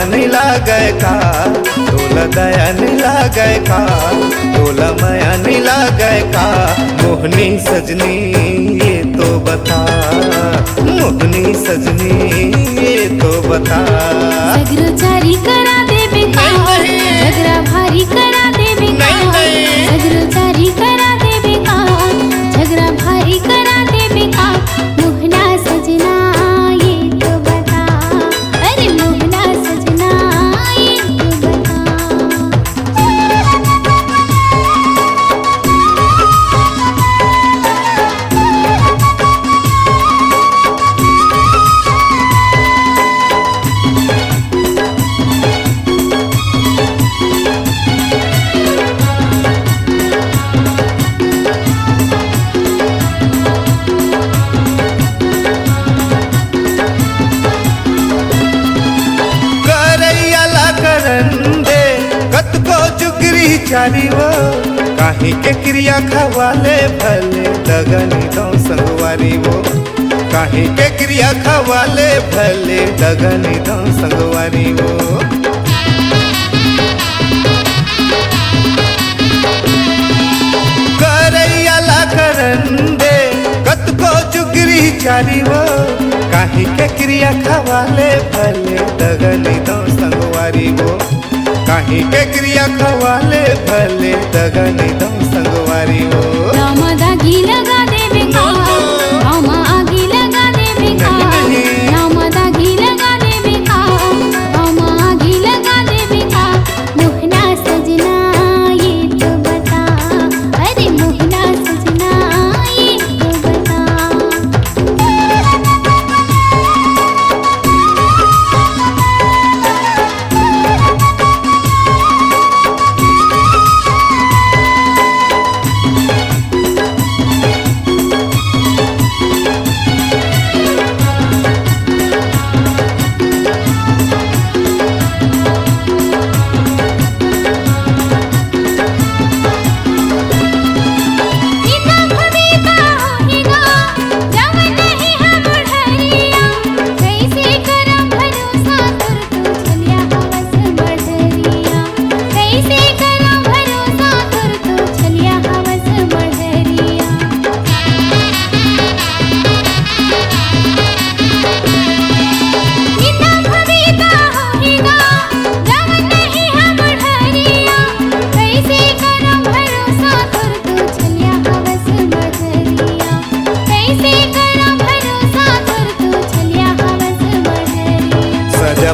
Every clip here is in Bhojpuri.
नहीं लागे का, तोला दया नहीं लागे का, तोला माया नहीं लागे का। मोहनी सजनी ये तो बता, मोहनी सजनी ये तो बता। झगड़ा जारी करा दे बेकार, झगड़ा भारी करा दे बेकार, झगड़ा जारी करा दे बेकार, झगड़ा भारी करा दे बेकार। मोहना सजना ये तो बता, अरे मोहना सजना ये तो बता। चारी वो काहे के क्रिया खवाले भले दगनी दो संगवारी वो, काहे के क्रिया खवाले भले दगनी दो संगवारी वो। करैया ला करन दे कत को चुगरी चारी वो, काहे के क्रिया खवाले भले दगनी दो संगवारी वो, काहे के क्रिया खवाले भले दगनी दो संगवारी हो। रामा दागी लगा दे बेकार, रामा आगी लगा दे बेकार, रामा दागी लगा दे बेकार, रामा आगी लगा दे बेकार। मोहना सजना ये तो बता, अरे मोहना सजना ये तो बता।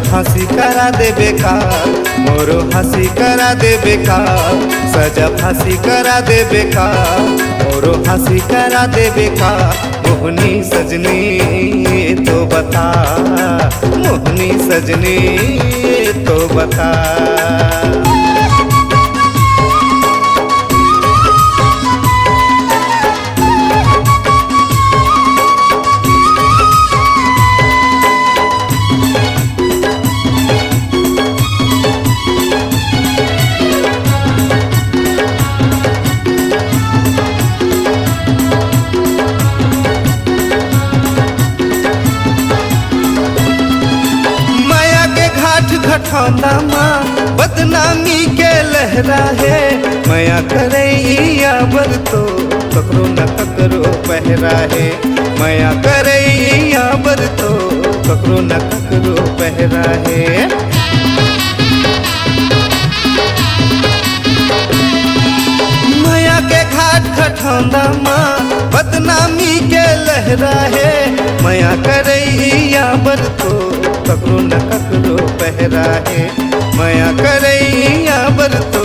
फांसी करा दे बेकार, मोरो हंसी करा दे बेकार, सजा फांसी करा दे बेकार, मोरो हंसी करा दे बेकार। मोहनी सजनी ये तो बता, मोहनी सजनी ये तो बता। घटौंदा माँ बदनामी के लहरा है, मया करैया बर तो ककरो न ककरो पहरा है, मया करैया बर तो ककरो न ककरो पहरा है। मया के घाट घटौंदा माँ बदनामी के लहरा है, मया करैया बर तो ककरो न ककरो पहरा है, मया करैया बर तो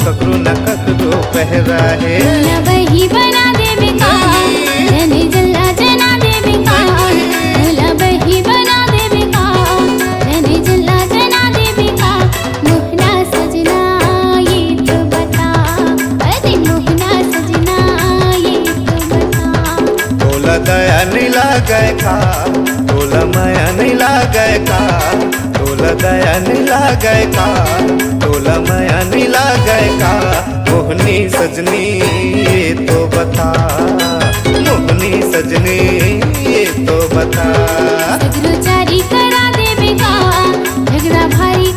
ककरो न ककरो पहरा है। तोला बही बना दे बेकार, जने जल्ला जना दे बेकार, तोला बही बना दे बेकार, जने जल्ला जना दे बेकार। मोहना सजना ये तो बता, अरे मोहना सजना ये तो बता। तोला दया नहीं लागे का, तोला माया नहीं लागे का, तोला दया नहीं लागे का, तोला माया नहीं लागे का। मोहनी सजनी ये तो बता, मोहनी सजनी ये तो बता। झगड़ा जारी करा दे बेकार, झगड़ा भारी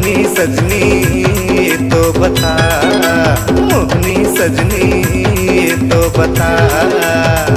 मोहनी सजनी ये तो बता, मोहनी सजनी ये तो बता।